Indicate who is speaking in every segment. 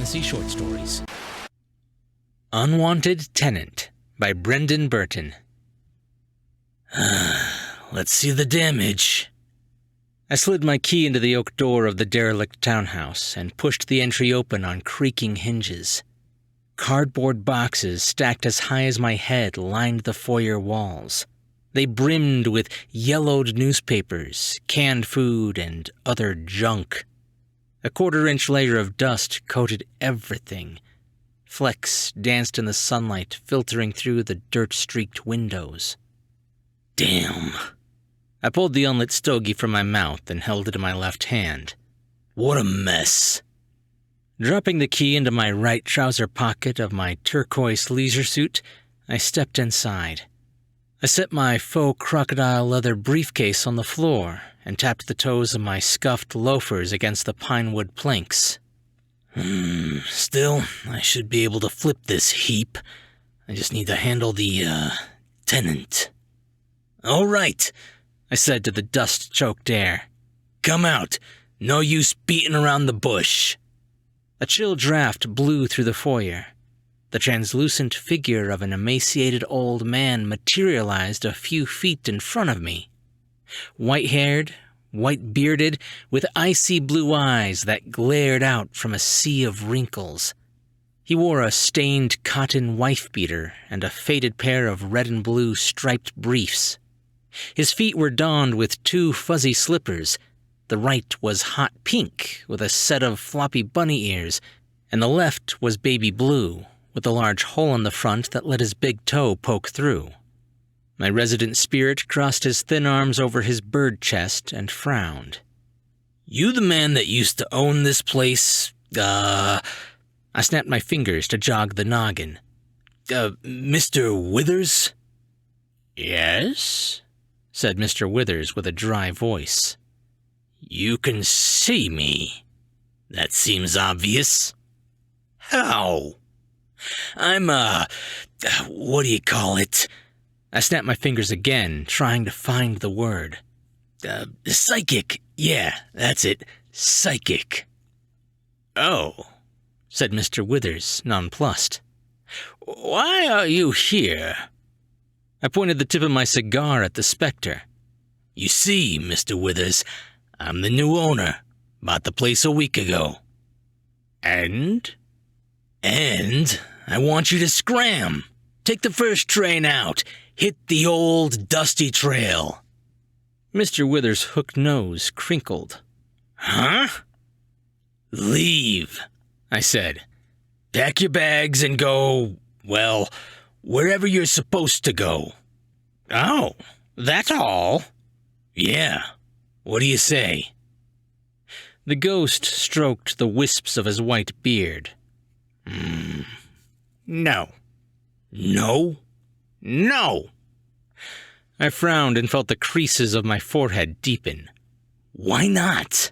Speaker 1: fantasy short stories. Unwanted Tenant by Brendan Burton.
Speaker 2: Let's see the damage.
Speaker 1: I slid my key into the oak door of the derelict townhouse and pushed the entry open on creaking hinges. Cardboard boxes stacked as high as my head lined the foyer walls. They brimmed with yellowed newspapers, canned food, and other junk. A quarter-inch layer of dust coated everything. Flecks danced in the sunlight filtering through the dirt-streaked windows.
Speaker 2: Damn.
Speaker 1: I pulled the unlit stogie from my mouth and held it in my left hand.
Speaker 2: What a mess.
Speaker 1: Dropping the key into my right trouser pocket of my turquoise leisure suit, I stepped inside. I set my faux crocodile leather briefcase on the floor and tapped the toes of my scuffed loafers against the pinewood planks.
Speaker 2: Still, I should be able to flip this heap. I just need to handle the, tenant. All right,
Speaker 1: I said to the dust-choked air.
Speaker 2: Come out. No use beating around the bush.
Speaker 1: A chill draft blew through the foyer. The translucent figure of an emaciated old man materialized a few feet in front of me. White-haired, white-bearded, with icy blue eyes that glared out from a sea of wrinkles. He wore a stained cotton wife-beater and a faded pair of red and blue striped briefs. His feet were donned with two fuzzy slippers. The right was hot pink with a set of floppy bunny ears, and the left was baby blue with a large hole in the front that let his big toe poke through. My resident spirit crossed his thin arms over his bird chest and frowned.
Speaker 2: You the man that used to own this place,
Speaker 1: I snapped my fingers to jog the noggin.
Speaker 2: Mr. Withers?
Speaker 1: Yes, said Mr. Withers with a dry voice.
Speaker 2: You can see me. That seems obvious. How? I'm, what do you call it?
Speaker 1: I snapped my fingers again, trying to find the word.
Speaker 2: Psychic. Yeah, that's it. Psychic.
Speaker 1: Oh, said Mr. Withers, nonplussed.
Speaker 2: Why are you here?
Speaker 1: I pointed the tip of my cigar at the specter.
Speaker 2: You see, Mr. Withers, I'm the new owner. Bought the place a week ago.
Speaker 1: And
Speaker 2: I want you to scram. Take the first train out. Hit the old dusty trail.
Speaker 1: Mr. Withers' hooked nose crinkled.
Speaker 2: Huh? Leave, I said. Pack your bags and go, well, wherever you're supposed to go.
Speaker 1: Oh, that's all?
Speaker 2: Yeah. What do you say?
Speaker 1: The ghost stroked the wisps of his white beard.
Speaker 2: No. No?
Speaker 1: No! I frowned and felt the creases of my forehead deepen.
Speaker 2: Why not?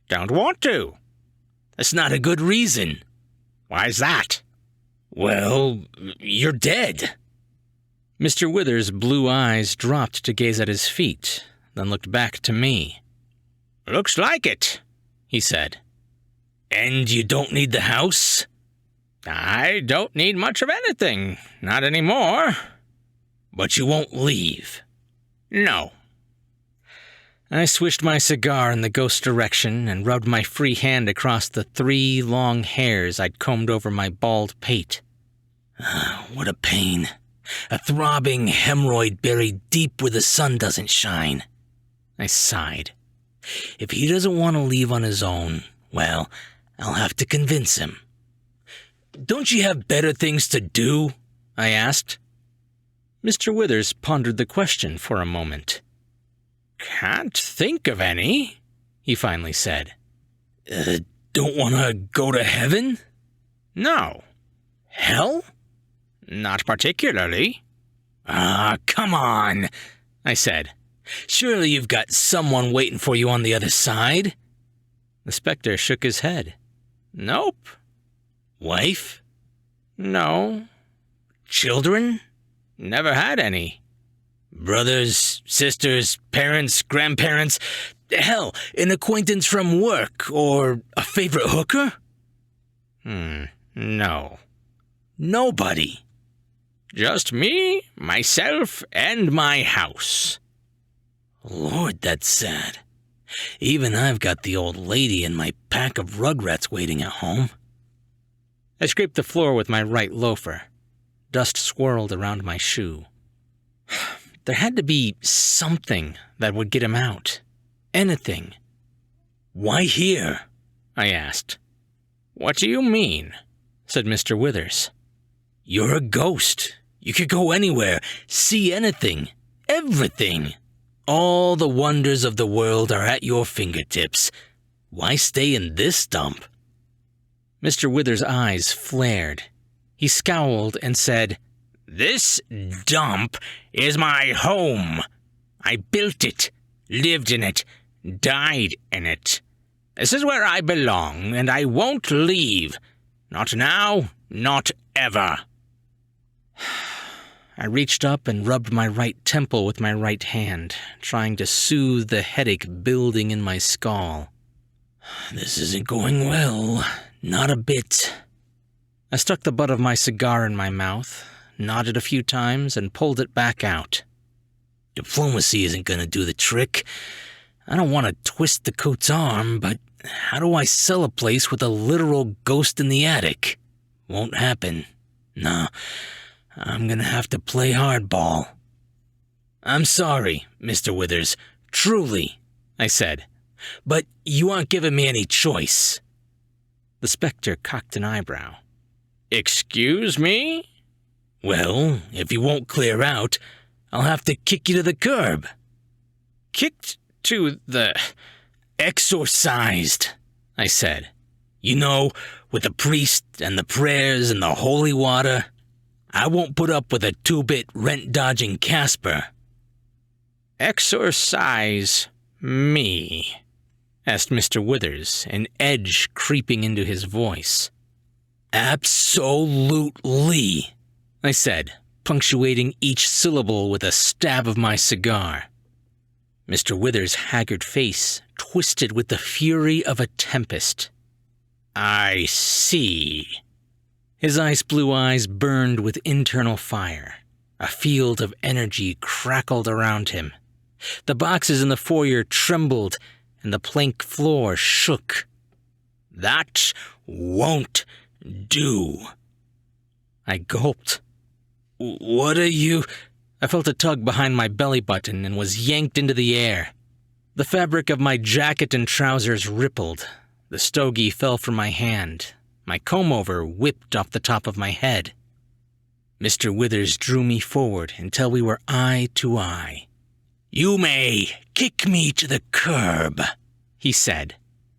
Speaker 1: Don't want to.
Speaker 2: That's not a good reason.
Speaker 1: Why's that?
Speaker 2: Well, you're dead.
Speaker 1: Mr. Withers' blue eyes dropped to gaze at his feet, then looked back to me.
Speaker 2: Looks like it, he said. And you don't need the house?
Speaker 1: I don't need much of anything, not anymore.
Speaker 2: But you won't leave?
Speaker 1: No. I swished my cigar in the ghost's direction and rubbed my free hand across the 3 long hairs I'd combed over my bald pate.
Speaker 2: What a pain. A throbbing hemorrhoid buried deep where the sun doesn't shine. I sighed. If he doesn't want to leave on his own, well, I'll have to convince him. Don't you have better things to do? I asked.
Speaker 1: Mr. Withers pondered the question for a moment.
Speaker 2: Can't think of any, he finally said. Don't want to go to heaven?
Speaker 1: No.
Speaker 2: Hell?
Speaker 1: Not particularly.
Speaker 2: Come on, I said. Surely you've got someone waiting for you on the other side.
Speaker 1: The specter shook his head. Nope.
Speaker 2: Wife?
Speaker 1: No.
Speaker 2: Children?
Speaker 1: Never had any.
Speaker 2: Brothers, sisters, parents, grandparents? Hell, an acquaintance from work or a favorite hooker?
Speaker 1: No.
Speaker 2: Nobody.
Speaker 1: Just me, myself, and my house.
Speaker 2: Lord, that's sad. Even I've got the old lady and my pack of rugrats waiting at home.
Speaker 1: I scraped the floor with my right loafer. Dust swirled around my shoe. There had to be something that would get him out. Anything.
Speaker 2: Why here?
Speaker 1: I asked. What do you mean? Said Mr. Withers.
Speaker 2: You're a ghost. You could go anywhere, see anything, everything. All the wonders of the world are at your fingertips. Why stay in this dump?
Speaker 1: Mr. Withers' eyes flared. He scowled and said, This dump is my home. I built it, lived in it, died in it. This is where I belong, and I won't leave. Not now, not ever. I reached up and rubbed my right temple with my right hand, trying to soothe the headache building in my skull.
Speaker 2: This isn't going well. Not a bit.
Speaker 1: I stuck the butt of my cigar in my mouth, nodded a few times, and pulled it back out.
Speaker 2: Diplomacy isn't going to do the trick. I don't want to twist the coat's arm, but how do I sell a place with a literal ghost in the attic? Won't happen. No, I'm going to have to play hardball. I'm sorry, Mr. Withers, truly, I said, but you aren't giving me any choice.
Speaker 1: The specter cocked an eyebrow. Excuse me?
Speaker 2: Well, if you won't clear out, I'll have to kick you to the curb.
Speaker 1: Kicked to the...
Speaker 2: Exorcised, I said. You know, with the priest and the prayers and the holy water. I won't put up with a two-bit rent-dodging Casper.
Speaker 1: Exorcise me? Asked Mr. Withers, an edge creeping into his voice.
Speaker 2: Absolutely, I said, punctuating each syllable with a stab of my cigar.
Speaker 1: Mr. Withers' haggard face twisted with the fury of a tempest. I see. His ice-blue eyes burned with internal fire. A field of energy crackled around him. The boxes in the foyer trembled, and the plank floor shook.
Speaker 2: That won't do.
Speaker 1: I gulped.
Speaker 2: What are you...
Speaker 1: I felt a tug behind my belly button and was yanked into the air. The fabric of my jacket and trousers rippled. The stogie fell from my hand. My comb-over whipped off the top of my head. Mr. Withers drew me forward until we were eye to eye.
Speaker 2: You may kick me to the curb, he said,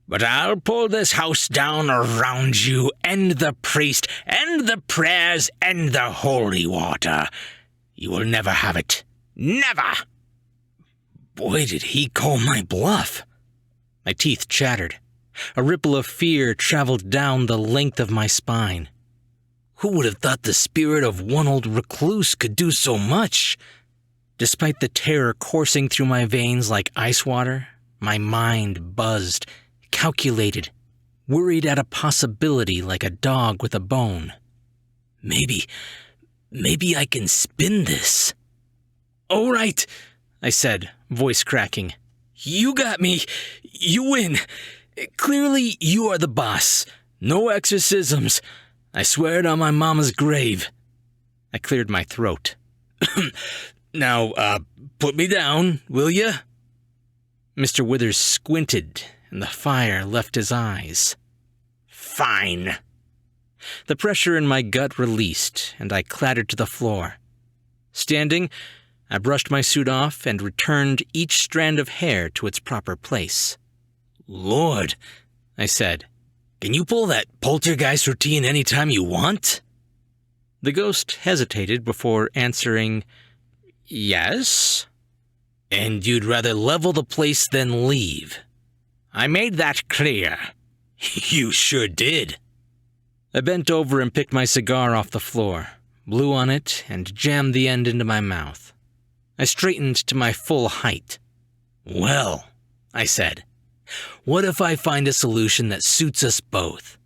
Speaker 2: but I'll pull this house down around you, and the priest, and the prayers, and the holy water. You will never have it. Never! Boy, did he call my bluff.
Speaker 1: My teeth chattered. A ripple of fear traveled down the length of my spine.
Speaker 2: Who would have thought the spirit of one old recluse could do so much?
Speaker 1: Despite the terror coursing through my veins like ice water, my mind buzzed, calculated, worried at a possibility like a dog with a bone.
Speaker 2: Maybe I can spin this.
Speaker 1: All right, I said, voice cracking.
Speaker 2: You got me. You win. Clearly, you are the boss. No exorcisms. I swear it on my mama's grave.
Speaker 1: I cleared my throat.
Speaker 2: Now, put me down, will you?
Speaker 1: Mr. Withers squinted, and the fire left his eyes.
Speaker 2: Fine.
Speaker 1: The pressure in my gut released, and I clattered to the floor. Standing, I brushed my suit off and returned each strand of hair to its proper place.
Speaker 2: Lord, I said, can you pull that poltergeist routine anytime you want?
Speaker 1: The ghost hesitated before answering, yes.
Speaker 2: And you'd rather level the place than leave?
Speaker 1: I made that clear.
Speaker 2: You sure did.
Speaker 1: I bent over and picked my cigar off the floor, blew on it, and jammed the end into my mouth. I straightened to my full height.
Speaker 2: Well, I said, what if I find a solution that suits us both?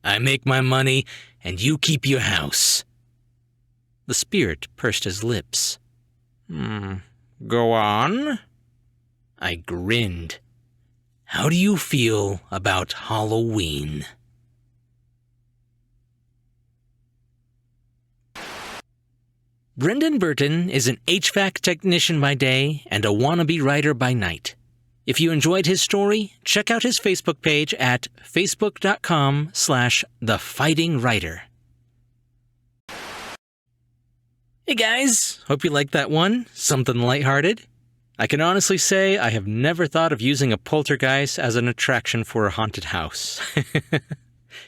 Speaker 2: I make my money, and you keep your house."
Speaker 1: The spirit pursed his lips. Go on?"
Speaker 2: I grinned. "How do you feel about Halloween?"
Speaker 1: Brendan Burton is an HVAC technician by day and a wannabe writer by night. If you enjoyed his story, check out his Facebook page at facebook.com/thefightingwriter. Hey guys, hope you liked that one. Something lighthearted. I can honestly say I have never thought of using a poltergeist as an attraction for a haunted house.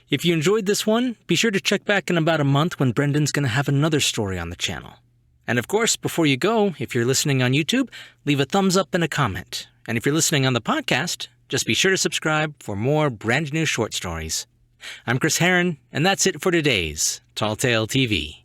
Speaker 1: If you enjoyed this one, be sure to check back in about a month when Brendan's going to have another story on the channel. And of course, before you go, if you're listening on YouTube, leave a thumbs up and a comment. And if you're listening on the podcast, just be sure to subscribe for more brand new short stories. I'm Chris Herron, and that's it for today's Tall Tale TV.